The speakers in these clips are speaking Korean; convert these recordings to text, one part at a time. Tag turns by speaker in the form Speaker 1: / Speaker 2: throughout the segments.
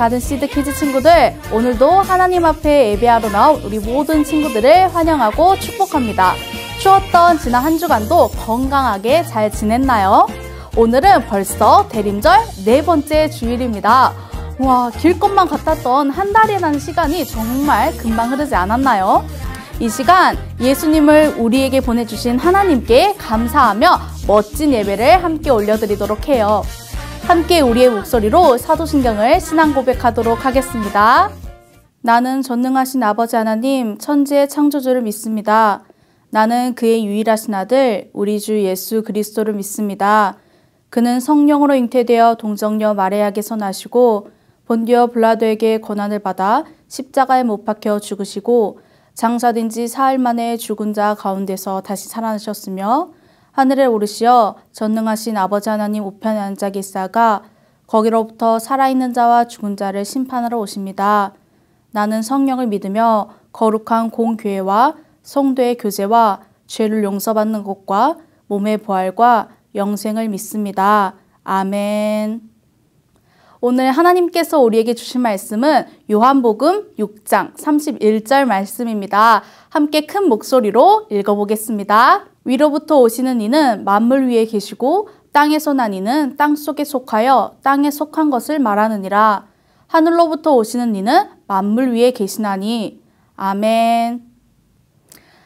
Speaker 1: 가든 시드 키즈 친구들, 오늘도 하나님 앞에 예배하러 나온 우리 모든 친구들을 환영하고 축복합니다. 추웠던 지난 한 주간도 건강하게 잘 지냈나요? 오늘은 벌써 대림절 4번째 주일입니다. 와, 길 것만 같았던 한 달이라는 시간이 정말 금방 흐르지 않았나요? 이 시간 예수님을 우리에게 보내주신 하나님께 감사하며 멋진 예배를 함께 올려드리도록 해요. 함께 우리의 목소리로 사도신경을 신앙 고백하도록 하겠습니다. 나는 전능하신 아버지 하나님, 천지의 창조주를 믿습니다. 나는 그의 유일하신 아들, 우리 주 예수 그리스도를 믿습니다. 그는 성령으로 잉태되어 동정녀 마리아에게서 나시고 본디오 빌라도에게 고난을 받아 십자가에 못 박혀 죽으시고 장사된 지 사흘 만에 죽은 자 가운데서 다시 살아나셨으며 하늘에 오르시어 전능하신 아버지 하나님 우편에 앉아 계시다가 거기로부터 살아있는 자와 죽은 자를 심판하러 오십니다. 나는 성령을 믿으며 거룩한 공교회와 성도의 교제와 죄를 용서받는 것과 몸의 부활과 영생을 믿습니다. 아멘. 오늘 하나님께서 우리에게 주신 말씀은 요한복음 6장 31절 말씀입니다. 함께 큰 목소리로 읽어보겠습니다. 위로부터 오시는 이는 만물 위에 계시고 땅에서 난 이는 땅속에 속하여 땅에 속한 것을 말하느니라. 하늘로부터 오시는 이는 만물 위에 계시나니. 아멘.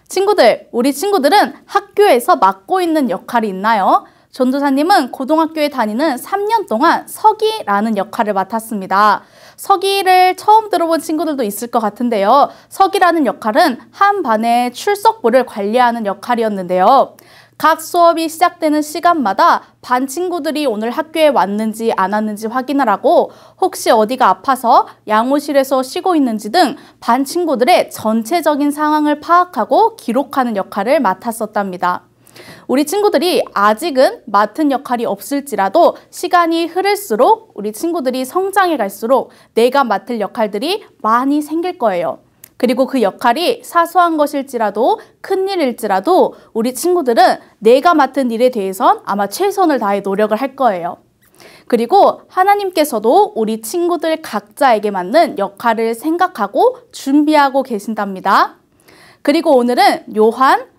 Speaker 1: 친구들, 우리 친구들은 학교에서 맡고 있는 역할이 있나요? 전도사님은 고등학교에 다니는 3년 동안 서기라는 역할을 맡았습니다. 서기를 처음 들어본 친구들도 있을 것 같은데요. 서기라는 역할은 한 반의 출석부를 관리하는 역할이었는데요. 각 수업이 시작되는 시간마다 반 친구들이 오늘 학교에 왔는지 안 왔는지 확인을 하고 혹시 어디가 아파서 양호실에서 쉬고 있는지 등 반 친구들의 전체적인 상황을 파악하고 기록하는 역할을 맡았었답니다. 우리 친구들이 아직은 맡은 역할이 없을지라도 시간이 흐를수록 우리 친구들이 성장해 갈수록 내가 맡을 역할들이 많이 생길 거예요. 그리고 그 역할이 사소한 것일지라도 큰 일일지라도 우리 친구들은 내가 맡은 일에 대해선 아마 최선을 다해 노력을 할 거예요. 그리고 하나님께서도 우리 친구들 각자에게 맞는 역할을 생각하고 준비하고 계신답니다. 그리고 오늘은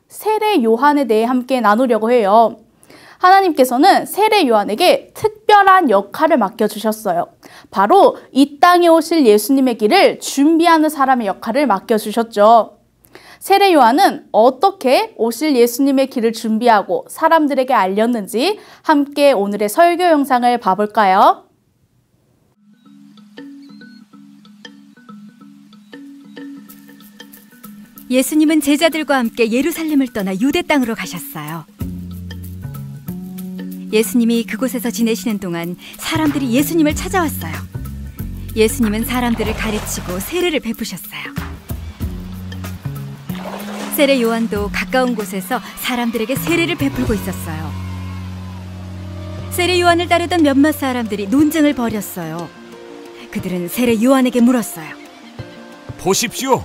Speaker 1: 세례 요한에 대해 함께 나누려고 해요. 하나님께서는 세례 요한에게 특별한 역할을 맡겨주셨어요. 바로 이 땅에 오실 예수님의 길을 준비하는 사람의 역할을 맡겨주셨죠. 세례 요한은 어떻게 오실 예수님의 길을 준비하고 사람들에게 알렸는지 함께 오늘의 설교 영상을 봐볼까요?
Speaker 2: 예수님은 제자들과 함께 예루살렘을 떠나 유대 땅으로 가셨어요. 예수님이 그곳에서 지내시는 동안 사람들이 예수님을 찾아왔어요. 예수님은 사람들을 가르치고 세례를 베푸셨어요. 세례 요한도 가까운 곳에서 사람들에게 세례를 베풀고 있었어요. 세례 요한을 따르던 몇몇 사람들이 논쟁을 벌였어요. 그들은 세례 요한에게 물었어요.
Speaker 3: 보십시오.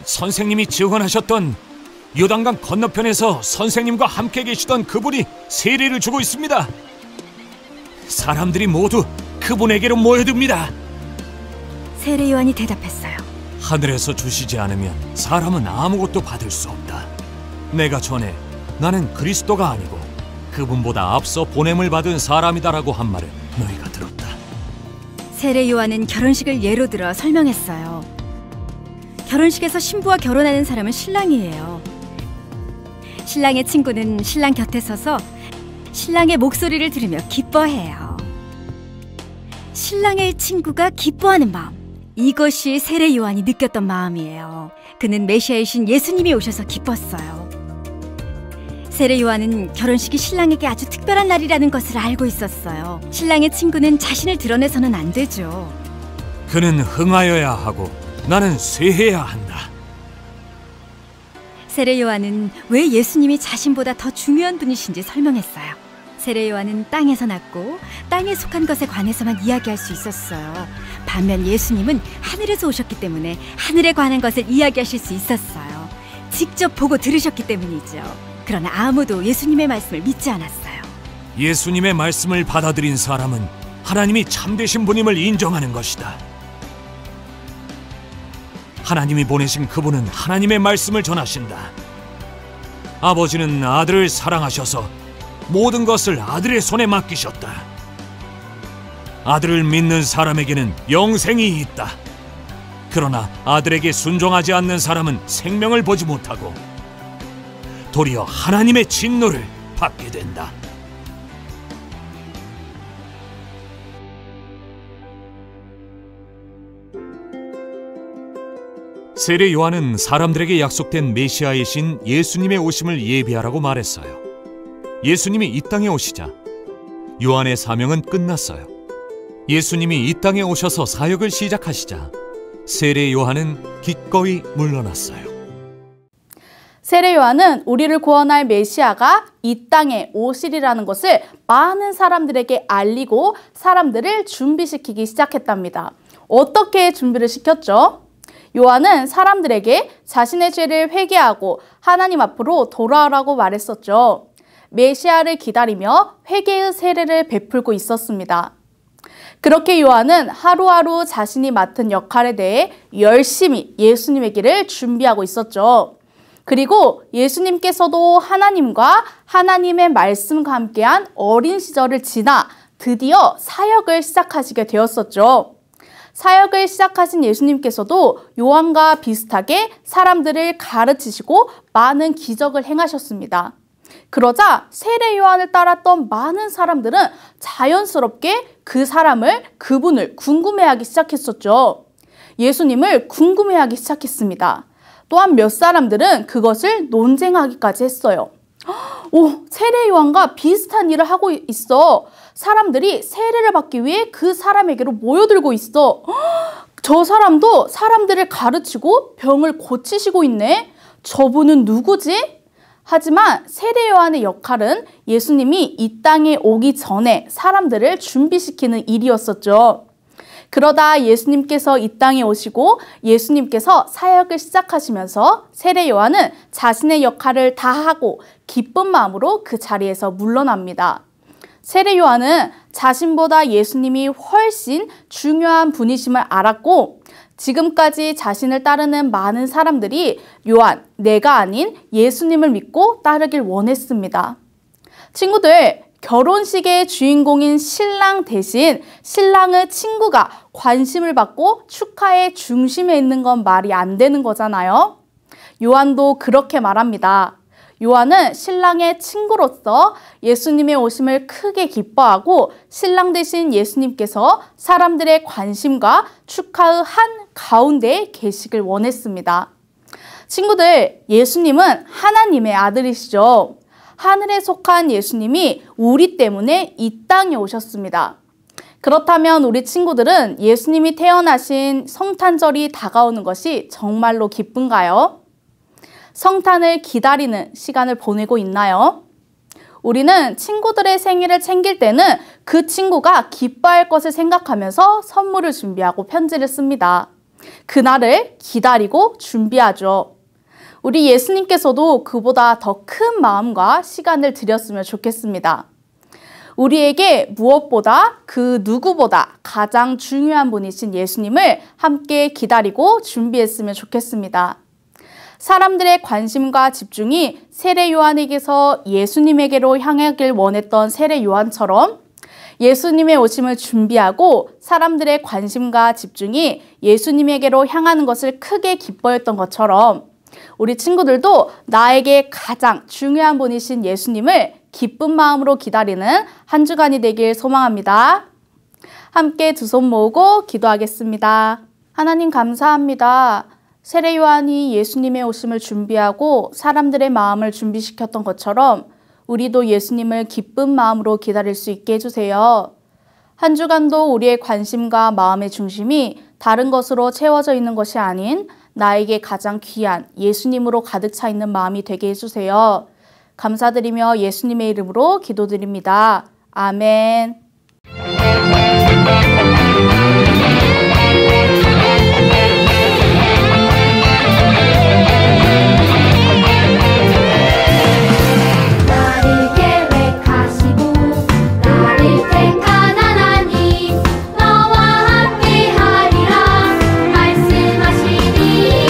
Speaker 3: 선생님이 증언하셨던 요단강 건너편에서 선생님과 함께 계시던 그분이 세례를 주고 있습니다. 사람들이 모두 그분에게로 모여듭니다.
Speaker 2: 세례 요한이 대답했어요.
Speaker 3: 하늘에서 주시지 않으면 사람은 아무것도 받을 수 없다. 내가 전에 나는 그리스도가 아니고 그분보다 앞서 보냄을 받은 사람이다라고 한 말을 너희가 들었다.
Speaker 2: 세례 요한은 결혼식을 예로 들어 설명했어요. 결혼식에서 신부와 결혼하는 사람은 신랑이에요. 신랑의 친구는 신랑 곁에 서서 신랑의 목소리를 들으며 기뻐해요. 신랑의 친구가 기뻐하는 마음, 이것이 세례 요한이 느꼈던 마음이에요. 그는 메시아이신 예수님이 오셔서 기뻤어요. 세례 요한은 결혼식이 신랑에게 아주 특별한 날이라는 것을 알고 있었어요. 신랑의 친구는 자신을 드러내서는 안 되죠.
Speaker 3: 그는 흥하여야 하고 나는 쇠해야 한다.
Speaker 2: 세례 요한은 왜 예수님이 자신보다 더 중요한 분이신지 설명했어요. 세례 요한은 땅에서 났고 땅에 속한 것에 관해서만 이야기할 수 있었어요. 반면 예수님은 하늘에서 오셨기 때문에 하늘에 관한 것을 이야기하실 수 있었어요. 직접 보고 들으셨기 때문이죠. 그러나 아무도 예수님의 말씀을 믿지 않았어요.
Speaker 3: 예수님의 말씀을 받아들인 사람은 하나님이 참되신 분임을 인정하는 것이다. 하나님이 보내신 그분은 하나님의 말씀을 전하신다. 아버지는 아들을 사랑하셔서 모든 것을 아들의 손에 맡기셨다. 아들을 믿는 사람에게는 영생이 있다. 그러나 아들에게 순종하지 않는 사람은 생명을 보지 못하고 도리어 하나님의 진노를 받게 된다. 세례 요한은 사람들에게 약속된 메시아의 신 예수님의 오심을 예비하라고 말했어요. 예수님이 이 땅에 오시자 요한의 사명은 끝났어요. 예수님이 이 땅에 오셔서 사역을 시작하시자 세례 요한은 기꺼이 물러났어요.
Speaker 1: 세례 요한은 우리를 구원할 메시아가 이 땅에 오시리라는 것을 많은 사람들에게 알리고 사람들을 준비시키기 시작했답니다. 어떻게 준비를 시켰죠? 요한은 사람들에게 자신의 죄를 회개하고 하나님 앞으로 돌아오라고 말했었죠. 메시아를 기다리며 회개의 세례를 베풀고 있었습니다. 그렇게 요한은 하루하루 자신이 맡은 역할에 대해 열심히 예수님의 길을 준비하고 있었죠. 그리고 예수님께서도 하나님과 하나님의 말씀과 함께한 어린 시절을 지나 드디어 사역을 시작하시게 되었었죠. 사역을 시작하신 예수님께서도 요한과 비슷하게 사람들을 가르치시고 많은 기적을 행하셨습니다. 그러자 세례 요한을 따랐던 많은 사람들은 자연스럽게 그분을 궁금해하기 시작했었죠. 예수님을 궁금해하기 시작했습니다. 또한 몇 사람들은 그것을 논쟁하기까지 했어요. 세례 요한과 비슷한 일을 하고 있어. 사람들이 세례를 받기 위해 그 사람에게로 모여들고 있어. 저 사람도 사람들을 가르치고 병을 고치시고 있네. 저분은 누구지? 하지만 세례 요한의 역할은 예수님이 이 땅에 오기 전에 사람들을 준비시키는 일이었었죠. 그러다 예수님께서 이 땅에 오시고 예수님께서 사역을 시작하시면서 세례 요한은 자신의 역할을 다하고 기쁜 마음으로 그 자리에서 물러납니다. 세례 요한은 자신보다 예수님이 훨씬 중요한 분이심을 알았고 지금까지 자신을 따르는 많은 사람들이 요한, 내가 아닌 예수님을 믿고 따르길 원했습니다. 친구들, 결혼식의 주인공인 신랑 대신 신랑의 친구가 관심을 받고 축하의 중심에 있는 건 말이 안 되는 거잖아요. 요한도 그렇게 말합니다. 요한은 신랑의 친구로서 예수님의 오심을 크게 기뻐하고 신랑 대신 예수님께서 사람들의 관심과 축하의 한 가운데에 계시길 원했습니다. 친구들, 예수님은 하나님의 아들이시죠. 하늘에 속한 예수님이 우리 때문에 이 땅에 오셨습니다. 그렇다면 우리 친구들은 예수님이 태어나신 성탄절이 다가오는 것이 정말로 기쁜가요? 성탄을 기다리는 시간을 보내고 있나요? 우리는 친구들의 생일을 챙길 때는 그 친구가 기뻐할 것을 생각하면서 선물을 준비하고 편지를 씁니다. 그날을 기다리고 준비하죠. 우리 예수님께서도 그보다 더 큰 마음과 시간을 들였으면 좋겠습니다. 우리에게 무엇보다 그 누구보다 가장 중요한 분이신 예수님을 함께 기다리고 준비했으면 좋겠습니다. 사람들의 관심과 집중이 세례 요한에게서 예수님에게로 향하길 원했던 세례 요한처럼 예수님의 오심을 준비하고 사람들의 관심과 집중이 예수님에게로 향하는 것을 크게 기뻐했던 것처럼 우리 친구들도 나에게 가장 중요한 분이신 예수님을 기쁜 마음으로 기다리는 한 주간이 되길 소망합니다. 함께 두 손 모으고 기도하겠습니다. 하나님 감사합니다. 세례 요한이 예수님의 오심을 준비하고 사람들의 마음을 준비시켰던 것처럼 우리도 예수님을 기쁜 마음으로 기다릴 수 있게 해주세요. 한 주간도 우리의 관심과 마음의 중심이 다른 것으로 채워져 있는 것이 아닌 나에게 가장 귀한 예수님으로 가득 차 있는 마음이 되게 해주세요. 감사드리며 예수님의 이름으로 기도드립니다. 아멘.
Speaker 4: 너와 함께 하리라 말씀하시니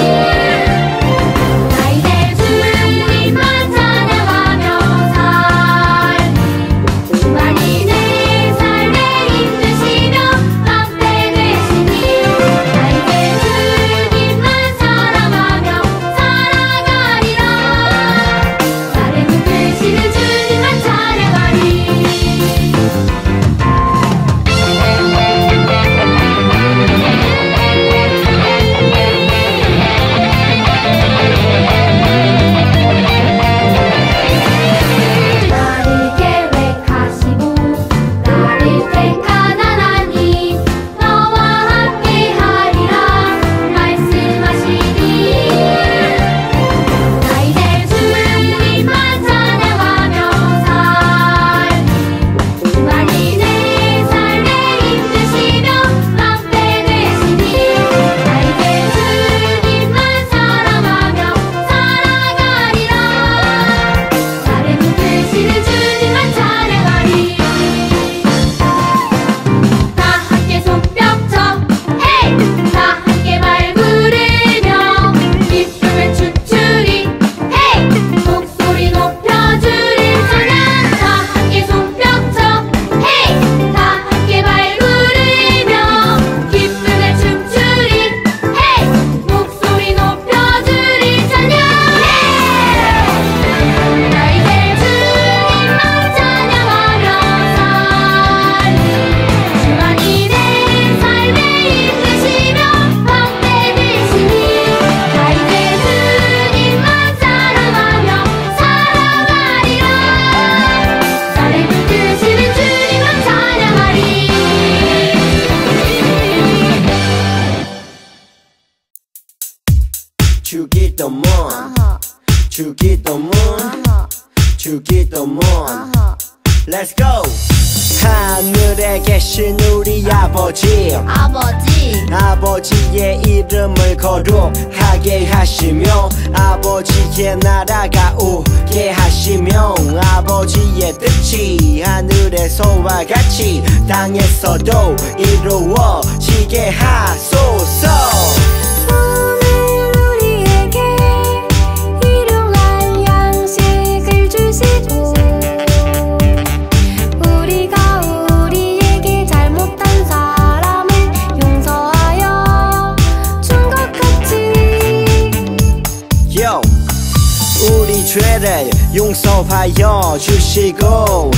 Speaker 4: 주기도문 주기도문 주기도문 Let's go! 하늘에 계신 우리 아버지의 이름을 거룩하게 하시며 아버지의 나라가 오게 하시며 아버지의 뜻이 하늘에서와 같이 땅에서도 이루어지게 하소서. 우리 죄를 용서하여 주시고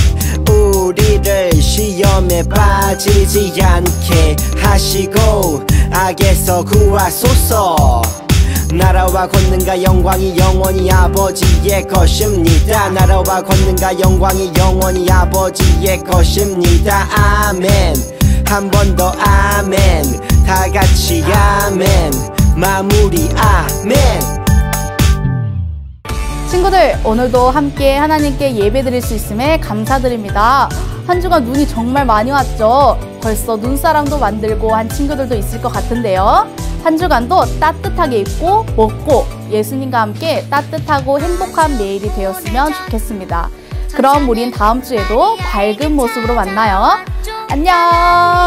Speaker 4: 우리를 시험에 빠지지 않게 하시고 악에서 구하소서. 나라와 권능과 영광이 영원히 아버지의 것입니다. 나라와 권능과 영광이 영원히 아버지의 것입니다. 아멘. 한 번 더 아멘. 다 같이 아멘. 마무리 아멘.
Speaker 1: 친구들, 오늘도 함께 하나님께 예배드릴 수 있음에 감사드립니다. 한 주간 눈이 정말 많이 왔죠? 벌써 눈사람도 만들고 한 친구들도 있을 것 같은데요. 한 주간도 따뜻하게 입고 먹고 예수님과 함께 따뜻하고 행복한 매일이 되었으면 좋겠습니다. 그럼 우린 다음 주에도 밝은 모습으로 만나요. 안녕!